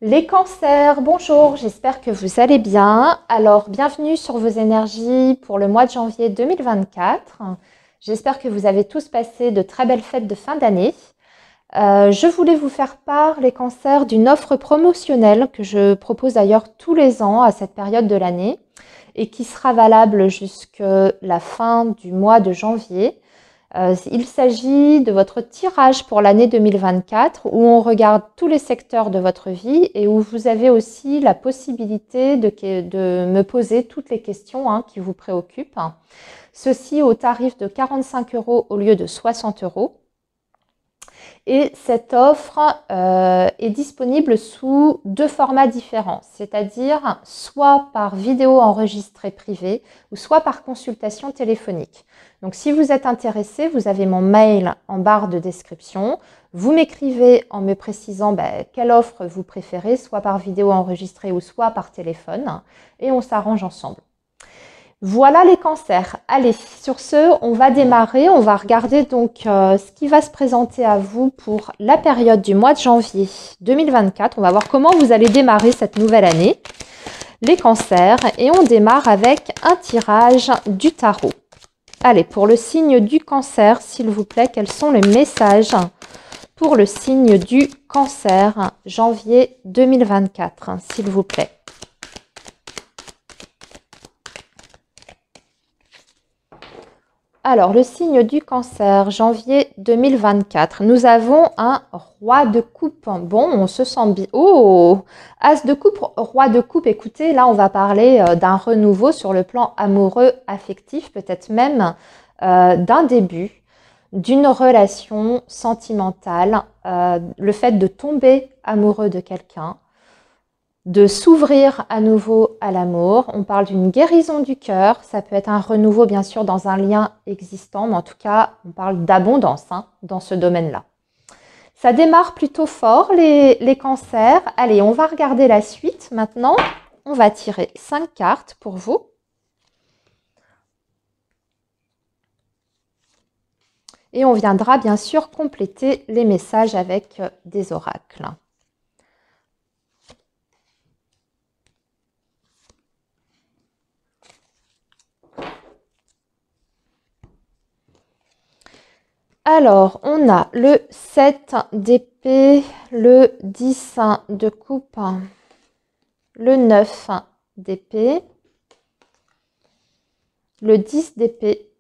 Les cancers, bonjour, j'espère que vous allez bien. Alors, bienvenue sur vos énergies pour le mois de janvier 2024. J'espère que vous avez tous passé de très belles fêtes de fin d'année. Je voulais vous faire part, les cancers, d'une offre promotionnelle que je propose d'ailleurs tous les ans à cette période de l'année et qui sera valable jusqu'à la fin du mois de janvier. Il s'agit de votre tirage pour l'année 2024 où on regarde tous les secteurs de votre vie et où vous avez aussi la possibilité de me poser toutes les questions qui vous préoccupent. Ceci au tarif de 45 € au lieu de 60 €. Et cette offre est disponible sous deux formats différents, c'est-à-dire soit par vidéo enregistrée privée ou soit par consultation téléphonique. Donc si vous êtes intéressé, vous avez mon mail en barre de description. Vous m'écrivez en me précisant quelle offre vous préférez, soit par vidéo enregistrée ou soit par téléphone, et on s'arrange ensemble. Voilà les cancers. Allez, sur ce, on va démarrer. On va regarder donc ce qui va se présenter à vous pour la période du mois de janvier 2024. On va voir comment vous allez démarrer cette nouvelle année, les cancers. Et on démarre avec un tirage du tarot. Allez, pour le signe du cancer, s'il vous plaît, quels sont les messages pour le signe du cancer, janvier 2024, s'il vous plaît? Alors, le signe du cancer, janvier 2024. Nous avons un roi de coupe. Bon, on se sent bien. Oh, as de coupe, roi de coupe. Écoutez, là, on va parler d'un renouveau sur le plan amoureux, affectif, peut-être même d'un début, d'une relation sentimentale, le fait de tomber amoureux de quelqu'un, de s'ouvrir à nouveau à l'amour. On parle d'une guérison du cœur. Ça peut être un renouveau, bien sûr, dans un lien existant, mais en tout cas, on parle d'abondance dans ce domaine-là. Ça démarre plutôt fort, les cancers. Allez, on va regarder la suite maintenant. On va tirer 5 cartes pour vous. Et on viendra, bien sûr, compléter les messages avec des oracles. Alors, on a le 7 d'épée, le 10 de coupe, le 9 d'épée, le 10 d'épée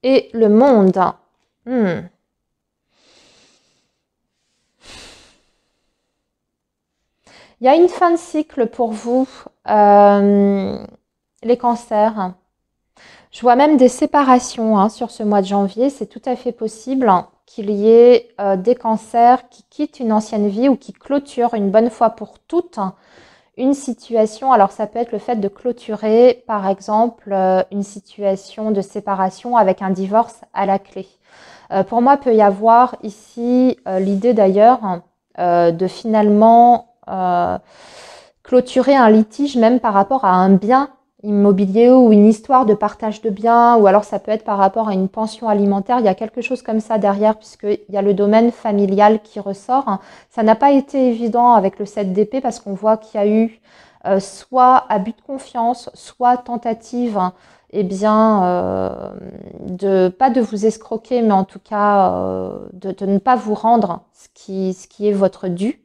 et le monde. Il y a une fin de cycle pour vous, les cancers. Je vois même des séparations sur ce mois de janvier. C'est tout à fait possible qu'il y ait des cancers qui quittent une ancienne vie ou qui clôturent une bonne fois pour toutes une situation. Alors ça peut être le fait de clôturer, par exemple, une situation de séparation avec un divorce à la clé. Pour moi, il peut y avoir ici l'idée d'ailleurs de finalement clôturer un litige même par rapport à un bien immobilier ou une histoire de partage de biens, ou alors ça peut être par rapport à une pension alimentaire. Il y a quelque chose comme ça derrière, puisqu'il y a le domaine familial qui ressort. Ça n'a pas été évident avec le 7 d'épée, parce qu'on voit qu'il y a eu soit abus de confiance, soit tentative pas de vous escroquer, mais en tout cas de ne pas vous rendre ce qui est votre dû.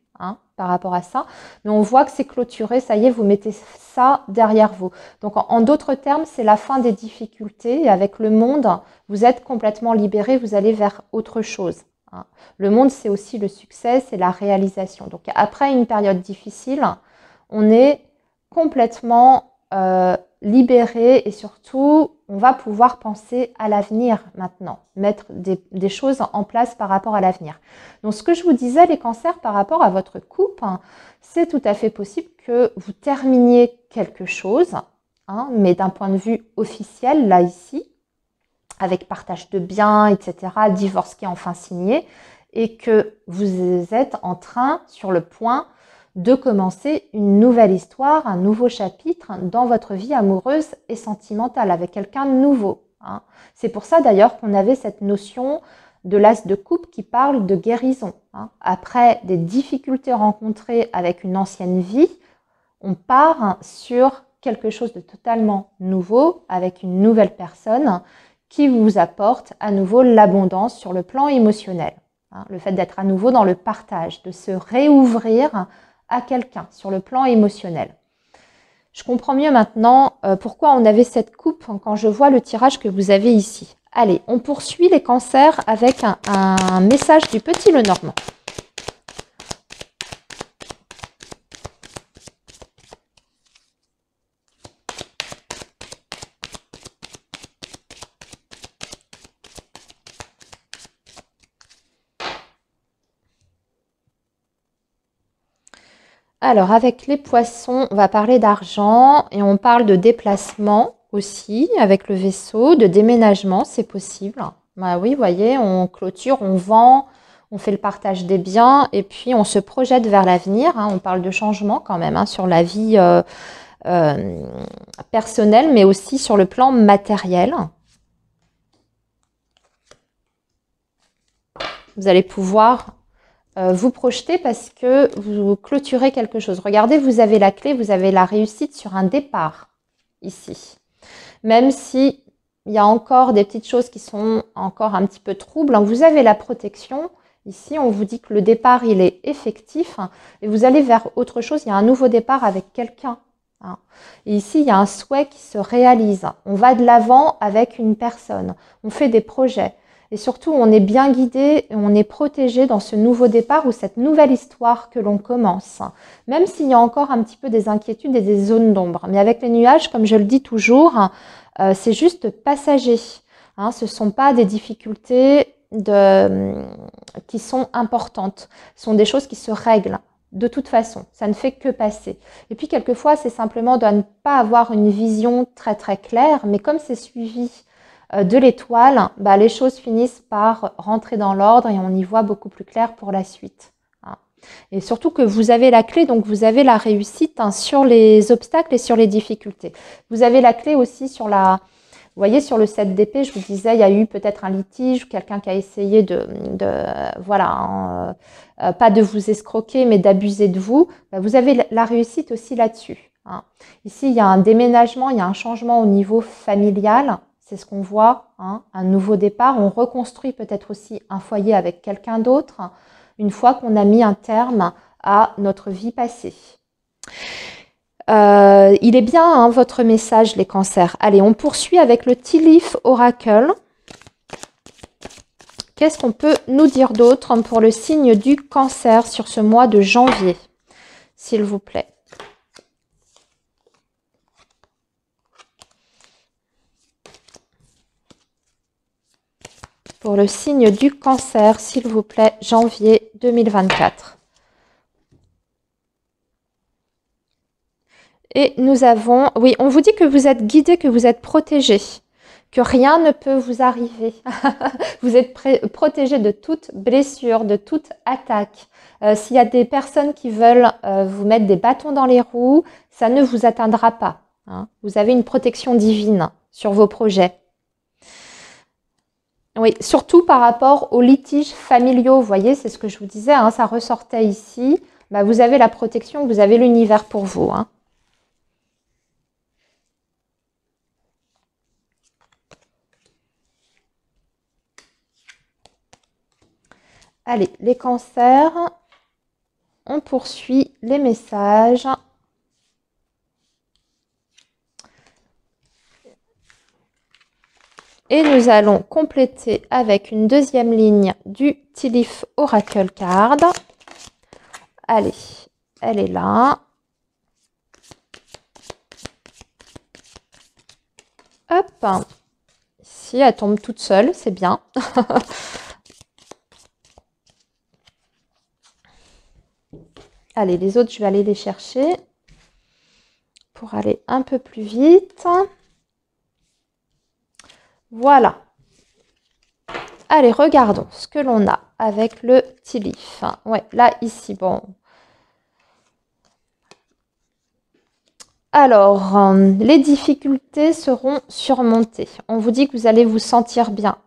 Par rapport à ça, mais on voit que c'est clôturé, ça y est, vous mettez ça derrière vous. Donc en d'autres termes, c'est la fin des difficultés, et avec le monde, vous êtes complètement libéré, vous allez vers autre chose. Le monde, c'est aussi le succès, c'est la réalisation. Donc après une période difficile, on est complètement libéré, et surtout, on va pouvoir penser à l'avenir maintenant, mettre des choses en place par rapport à l'avenir. Donc, ce que je vous disais, les cancers, par rapport à votre couple, c'est tout à fait possible que vous terminiez quelque chose, mais d'un point de vue officiel, là, ici, avec partage de biens, etc., divorce qui est enfin signé, et que vous êtes en train, sur le point de commencer une nouvelle histoire, un nouveau chapitre dans votre vie amoureuse et sentimentale avec quelqu'un de nouveau. C'est pour ça d'ailleurs qu'on avait cette notion de l'as de coupe qui parle de guérison. Hein. Après des difficultés rencontrées avec une ancienne vie, on part sur quelque chose de totalement nouveau avec une nouvelle personne qui vous apporte à nouveau l'abondance sur le plan émotionnel. Hein. Le fait d'être à nouveau dans le partage, de se réouvrir à quelqu'un sur le plan émotionnel. Je comprends mieux maintenant pourquoi on avait cette coupe quand je vois le tirage que vous avez ici. Allez, on poursuit les cancers avec un message du petit Lenormand. Alors, avec les poissons, on va parler d'argent et on parle de déplacement aussi avec le vaisseau, de déménagement, c'est possible. Bah oui, vous voyez, on clôture, on vend, on fait le partage des biens et puis on se projette vers l'avenir. Hein. On parle de changement quand même sur la vie personnelle, mais aussi sur le plan matériel. Vous allez pouvoir vous projeter parce que vous clôturez quelque chose. Regardez, vous avez la clé, vous avez la réussite sur un départ ici. Même si il y a encore des petites choses qui sont encore un petit peu troubles, vous avez la protection. Ici, on vous dit que le départ, il est effectif et vous allez vers autre chose. Il y a un nouveau départ avec quelqu'un. Et ici, il y a un souhait qui se réalise. On va de l'avant avec une personne. On fait des projets. Et surtout, on est bien guidé et on est protégé dans ce nouveau départ ou cette nouvelle histoire que l'on commence. Même s'il y a encore un petit peu des inquiétudes et des zones d'ombre. Mais avec les nuages, comme je le dis toujours, c'est juste passager. Ce ne sont pas des difficultés qui sont importantes. Ce sont des choses qui se règlent. De toute façon, ça ne fait que passer. Et puis, quelquefois, c'est simplement de ne pas avoir une vision très très claire, mais comme c'est suivi de l'étoile, les choses finissent par rentrer dans l'ordre et on y voit beaucoup plus clair pour la suite. Et surtout que vous avez la clé, donc vous avez la réussite sur les obstacles et sur les difficultés. Vous avez la clé aussi sur la... Vous voyez, sur le 7 d'épée, je vous disais, il y a eu peut-être un litige, quelqu'un qui a essayé pas de vous escroquer, mais d'abuser de vous. Vous avez la réussite aussi là-dessus. Ici, il y a un déménagement, il y a un changement au niveau familial. C'est ce qu'on voit, un nouveau départ. On reconstruit peut-être aussi un foyer avec quelqu'un d'autre une fois qu'on a mis un terme à notre vie passée. Il est bien votre message, les cancers. Allez, on poursuit avec le Tea Leaf Oracle. Qu'est-ce qu'on peut nous dire d'autre pour le signe du cancer sur ce mois de janvier, s'il vous plaît? Pour le signe du cancer, s'il vous plaît, janvier 2024. Et nous avons, oui, on vous dit que vous êtes guidé, que vous êtes protégé, que rien ne peut vous arriver. Vous êtes protégé de toute blessure, de toute attaque. S'il y a des personnes qui veulent vous mettre des bâtons dans les roues, ça ne vous atteindra pas. Vous avez une protection divine sur vos projets. Oui, surtout par rapport aux litiges familiaux, vous voyez, c'est ce que je vous disais, ça ressortait ici. Vous avez la protection, vous avez l'univers pour vous. Allez, les cancers, on poursuit les messages. Et nous allons compléter avec une deuxième ligne du Tea Leaf Oracle Card. Allez, elle est là. Hop. Ici, elle tombe toute seule, c'est bien. Allez, les autres, je vais aller les chercher pour aller un peu plus vite. Voilà. Allez, regardons ce que l'on a avec le Tea Leaf. Ouais, là, ici, bon. Alors, les difficultés seront surmontées. On vous dit que vous allez vous sentir bien,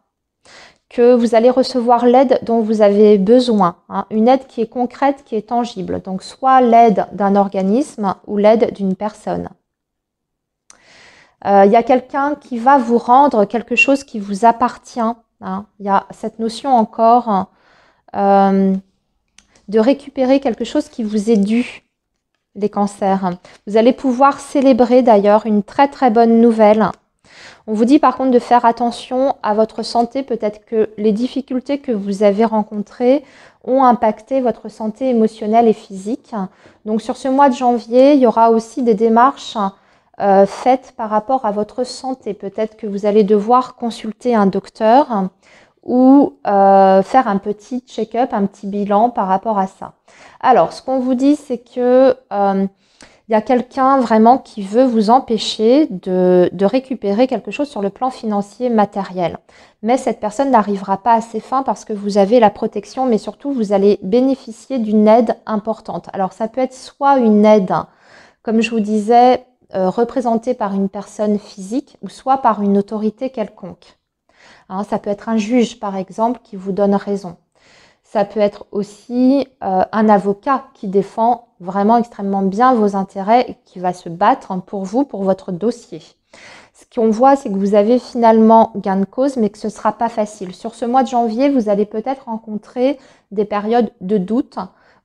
que vous allez recevoir l'aide dont vous avez besoin, hein, une aide qui est concrète, qui est tangible. Donc, soit l'aide d'un organisme ou l'aide d'une personne. Il y a quelqu'un qui va vous rendre quelque chose qui vous appartient. Hein. Il y a cette notion encore de récupérer quelque chose qui vous est dû, les cancers. Vous allez pouvoir célébrer d'ailleurs une très très bonne nouvelle. On vous dit par contre de faire attention à votre santé. Peut-être que les difficultés que vous avez rencontrées ont impacté votre santé émotionnelle et physique. Donc sur ce mois de janvier, il y aura aussi des démarches faites par rapport à votre santé. Peut-être que vous allez devoir consulter un docteur ou faire un petit check-up, un petit bilan par rapport à ça. Alors, ce qu'on vous dit, c'est que y a quelqu'un vraiment qui veut vous empêcher de récupérer quelque chose sur le plan financier matériel. Mais cette personne n'arrivera pas à ses fins parce que vous avez la protection, mais surtout, vous allez bénéficier d'une aide importante. Alors, ça peut être soit une aide, comme je vous disais, représentée par une personne physique ou soit par une autorité quelconque. Hein, ça peut être un juge, par exemple, qui vous donne raison. Ça peut être aussi un avocat qui défend vraiment extrêmement bien vos intérêts et qui va se battre pour vous, pour votre dossier. Ce qu'on voit, c'est que vous avez finalement gain de cause, mais que ce ne sera pas facile. Sur ce mois de janvier, vous allez peut-être rencontrer des périodes de doute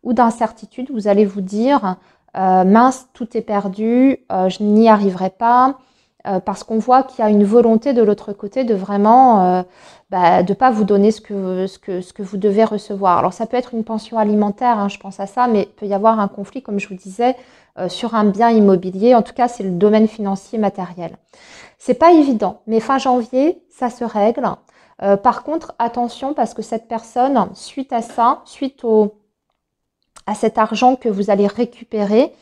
ou d'incertitude. Vous allez vous dire mince, tout est perdu, je n'y arriverai pas. Parce qu'on voit qu'il y a une volonté de l'autre côté de vraiment de ne pas vous donner ce que vous devez recevoir. Alors ça peut être une pension alimentaire, hein, je pense à ça, mais il peut y avoir un conflit, comme je vous disais, sur un bien immobilier. En tout cas, c'est le domaine financier matériel. C'est pas évident, mais fin janvier, ça se règle. Par contre, attention, parce que cette personne, suite à ça, à cet argent que vous allez récupérer,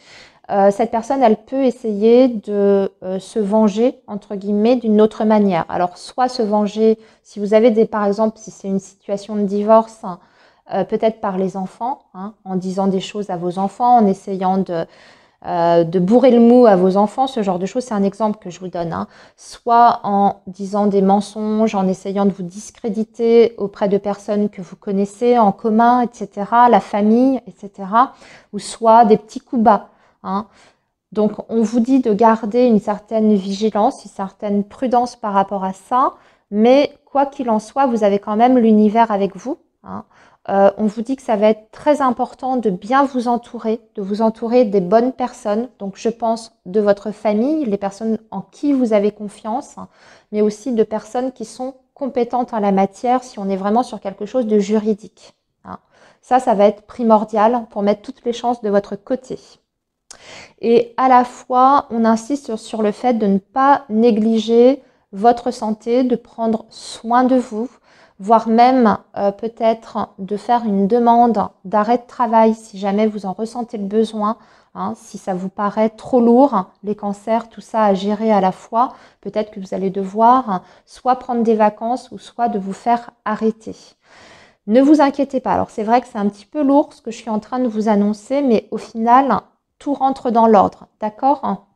cette personne, elle peut essayer de se venger, entre guillemets, d'une autre manière. Alors, soit se venger, si vous avez par exemple, si c'est une situation de divorce, peut-être par les enfants, hein, en disant des choses à vos enfants, en essayant de bourrer le mou à vos enfants, ce genre de choses, c'est un exemple que je vous donne. Hein. Soit en disant des mensonges, en essayant de vous discréditer auprès de personnes que vous connaissez en commun, etc., la famille, etc., ou soit des petits coups bas. Hein. Donc, on vous dit de garder une certaine vigilance, une certaine prudence par rapport à ça, mais quoi qu'il en soit, vous avez quand même l'univers avec vous. Hein. On vous dit que ça va être très important de bien vous entourer, de vous entourer des bonnes personnes. Donc, je pense de votre famille, les personnes en qui vous avez confiance, hein, mais aussi de personnes qui sont compétentes en la matière si on est vraiment sur quelque chose de juridique. Hein. Ça va être primordial pour mettre toutes les chances de votre côté. Et à la fois, on insiste sur le fait de ne pas négliger votre santé, de prendre soin de vous, voire même peut-être de faire une demande d'arrêt de travail si jamais vous en ressentez le besoin, hein, si ça vous paraît trop lourd, les cancers, tout ça à gérer à la fois, peut-être que vous allez devoir soit prendre des vacances ou soit de vous faire arrêter. Ne vous inquiétez pas, alors c'est vrai que c'est un petit peu lourd ce que je suis en train de vous annoncer, mais au final, tout rentre dans l'ordre, d'accord?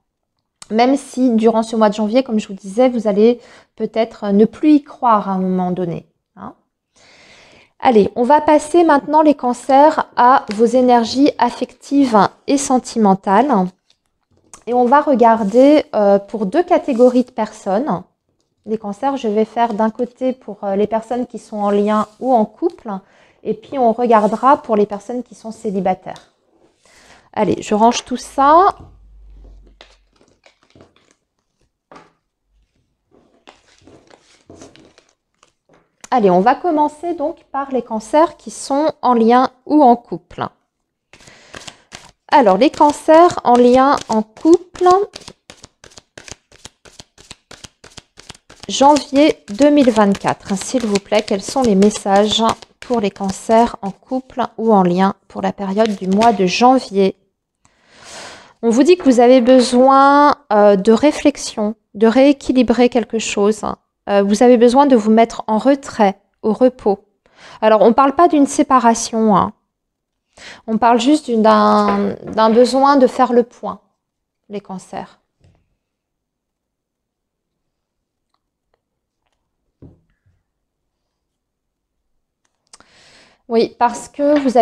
Même si durant ce mois de janvier, comme je vous disais, vous allez peut-être ne plus y croire à un moment donné. Hein. Allez, on va passer maintenant les cancers à vos énergies affectives et sentimentales. Et on va regarder pour deux catégories de personnes. Les cancers, je vais faire d'un côté pour les personnes qui sont en lien ou en couple, et puis on regardera pour les personnes qui sont célibataires. Allez, je range tout ça. Allez, on va commencer donc par les cancers qui sont en lien ou en couple. Alors, les cancers en lien en couple, janvier 2024. S'il vous plaît, quels sont les messages pour les cancers en couple ou en lien pour la période du mois de janvier? On vous dit que vous avez besoin de réflexion, de rééquilibrer quelque chose. Vous avez besoin de vous mettre en retrait, au repos. Alors, on ne parle pas d'une séparation. Hein. On parle juste d'un besoin de faire le point, les cancers. Oui, parce que vous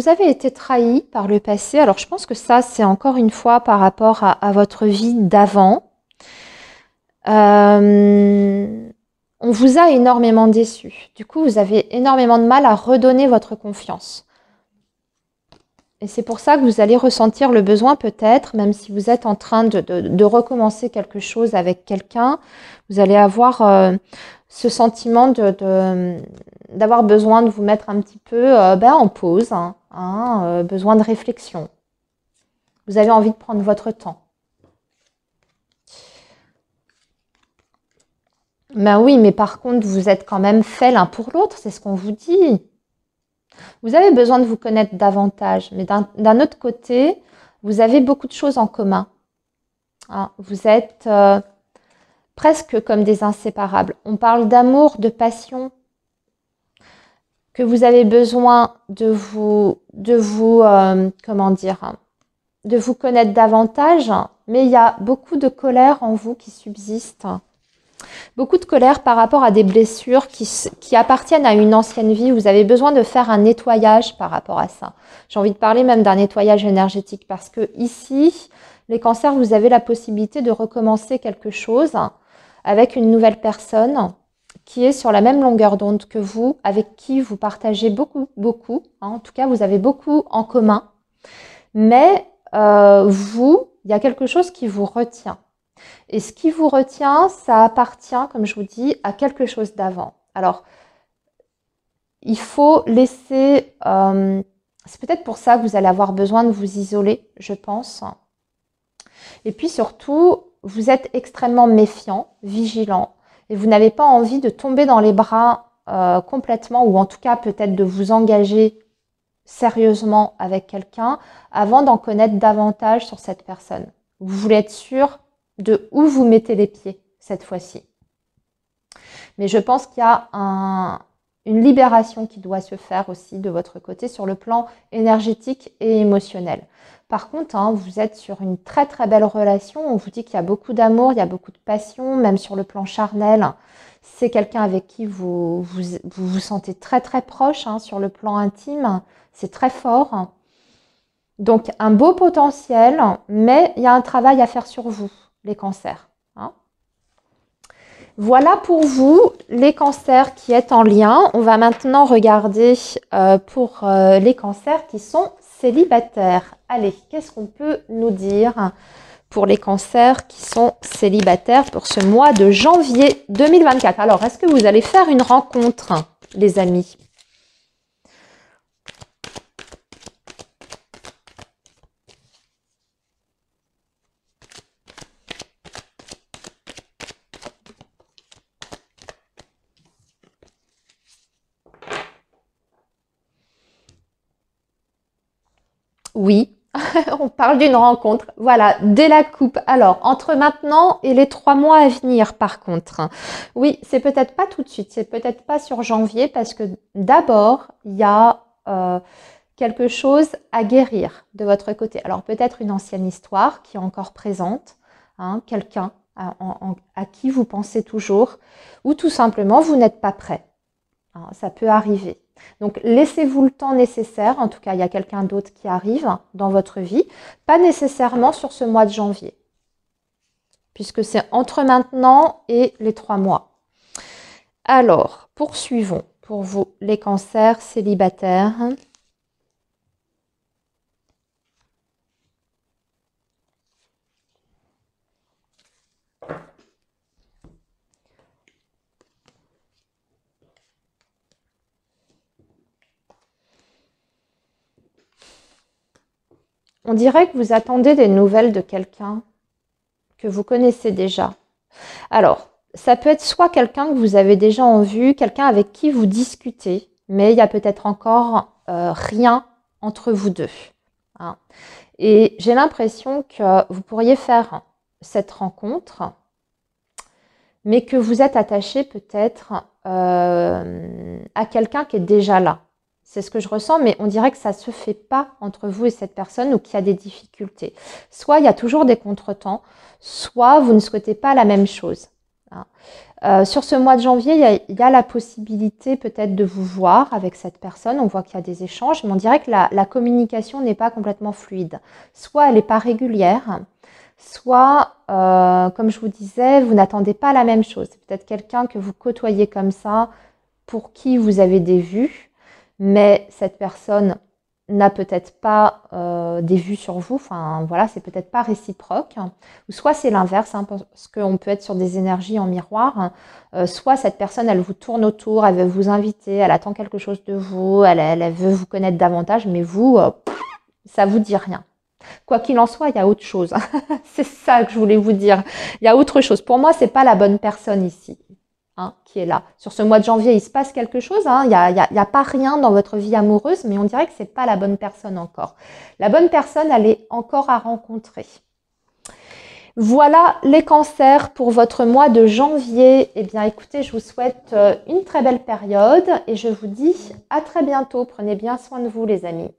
avez été trahi par le passé. Alors, je pense que ça, c'est encore une fois par rapport à votre vie d'avant. On vous a énormément déçu. Du coup, vous avez énormément de mal à redonner votre confiance. Et c'est pour ça que vous allez ressentir le besoin peut-être, même si vous êtes en train de recommencer quelque chose avec quelqu'un, vous allez avoir ce sentiment d'avoir besoin de vous mettre un petit peu en pause, besoin de réflexion. Vous avez envie de prendre votre temps. Ben oui, mais par contre, vous êtes quand même fait l'un pour l'autre, c'est ce qu'on vous dit. Vous avez besoin de vous connaître davantage, mais d'un autre côté, vous avez beaucoup de choses en commun. Vous êtes presque comme des inséparables. On parle d'amour, de passion, que vous avez besoin de vous comment dire, de vous connaître davantage, mais il y a beaucoup de colère en vous qui subsiste. Beaucoup de colère par rapport à des blessures qui appartiennent à une ancienne vie. Vous avez besoin de faire un nettoyage par rapport à ça. J'ai envie de parler même d'un nettoyage énergétique parce que ici, les cancers, vous avez la possibilité de recommencer quelque chose avec une nouvelle personne qui est sur la même longueur d'onde que vous, avec qui vous partagez beaucoup. En tout cas, vous avez beaucoup en commun. Mais il y a quelque chose qui vous retient. Et ce qui vous retient, ça appartient, comme je vous dis, à quelque chose d'avant. Alors, il faut laisser... c'est peut-être pour ça que vous allez avoir besoin de vous isoler, je pense. Et puis surtout, vous êtes extrêmement méfiant, vigilant, et vous n'avez pas envie de tomber dans les bras complètement, ou en tout cas peut-être de vous engager sérieusement avec quelqu'un avant d'en connaître davantage sur cette personne. Vous voulez être sûr de où vous mettez les pieds cette fois-ci. Mais je pense qu'il y a une libération qui doit se faire aussi de votre côté sur le plan énergétique et émotionnel. Par contre, vous êtes sur une très très belle relation. On vous dit qu'il y a beaucoup d'amour, il y a beaucoup de passion, même sur le plan charnel. C'est quelqu'un avec qui vous sentez très très proche sur le plan intime. C'est très fort. Donc, un beau potentiel, mais il y a un travail à faire sur vous, les cancers. Voilà pour vous, les cancers qui est en lien. On va maintenant regarder pour les cancers qui sont célibataires. Allez, qu'est-ce qu'on peut nous dire pour les cancers qui sont célibataires pour ce mois de janvier 2024? Alors, est-ce que vous allez faire une rencontre, les amis? Oui, on parle d'une rencontre. Voilà, dès la coupe. Alors, entre maintenant et les 3 mois à venir, par contre. Oui, c'est peut-être pas tout de suite, c'est peut-être pas sur janvier, parce que d'abord, il y a quelque chose à guérir de votre côté. Alors, peut-être une ancienne histoire qui est encore présente, quelqu'un à qui vous pensez toujours, ou tout simplement, vous n'êtes pas prêt. Ça peut arriver. Donc, laissez-vous le temps nécessaire. En tout cas, il y a quelqu'un d'autre qui arrive dans votre vie. Pas nécessairement sur ce mois de janvier, puisque c'est entre maintenant et les 3 mois. Alors, poursuivons pour vous, les cancers célibataires. On dirait que vous attendez des nouvelles de quelqu'un que vous connaissez déjà. Alors, ça peut être soit quelqu'un que vous avez déjà en vue, quelqu'un avec qui vous discutez, mais il y a peut-être encore rien entre vous deux. Et j'ai l'impression que vous pourriez faire cette rencontre, mais que vous êtes attaché peut-être à quelqu'un qui est déjà là. C'est ce que je ressens, mais on dirait que ça ne se fait pas entre vous et cette personne ou qu'il y a des difficultés. Soit il y a toujours des contretemps, soit vous ne souhaitez pas la même chose. Sur ce mois de janvier, il y a la possibilité peut-être de vous voir avec cette personne. On voit qu'il y a des échanges, mais on dirait que la communication n'est pas complètement fluide. Soit elle n'est pas régulière, soit, comme je vous disais, vous n'attendez pas la même chose. C'est peut-être quelqu'un que vous côtoyez comme ça, pour qui vous avez des vues, mais cette personne n'a peut-être pas des vues sur vous, enfin voilà, c'est peut-être pas réciproque, ou soit c'est l'inverse, hein, parce qu'on peut être sur des énergies en miroir, soit cette personne, elle vous tourne autour, elle veut vous inviter, elle attend quelque chose de vous, elle veut vous connaître davantage, mais vous, ça vous dit rien. Quoi qu'il en soit, il y a autre chose, c'est ça que je voulais vous dire, il y a autre chose. Pour moi, c'est pas la bonne personne ici. Hein, qui est là. Sur ce mois de janvier, il se passe quelque chose. Hein. Il n'y a pas rien dans votre vie amoureuse, mais on dirait que ce n'est pas la bonne personne encore. La bonne personne, elle est encore à rencontrer. Voilà les cancers pour votre mois de janvier. Eh bien, écoutez, je vous souhaite une très belle période et je vous dis à très bientôt. Prenez bien soin de vous, les amis.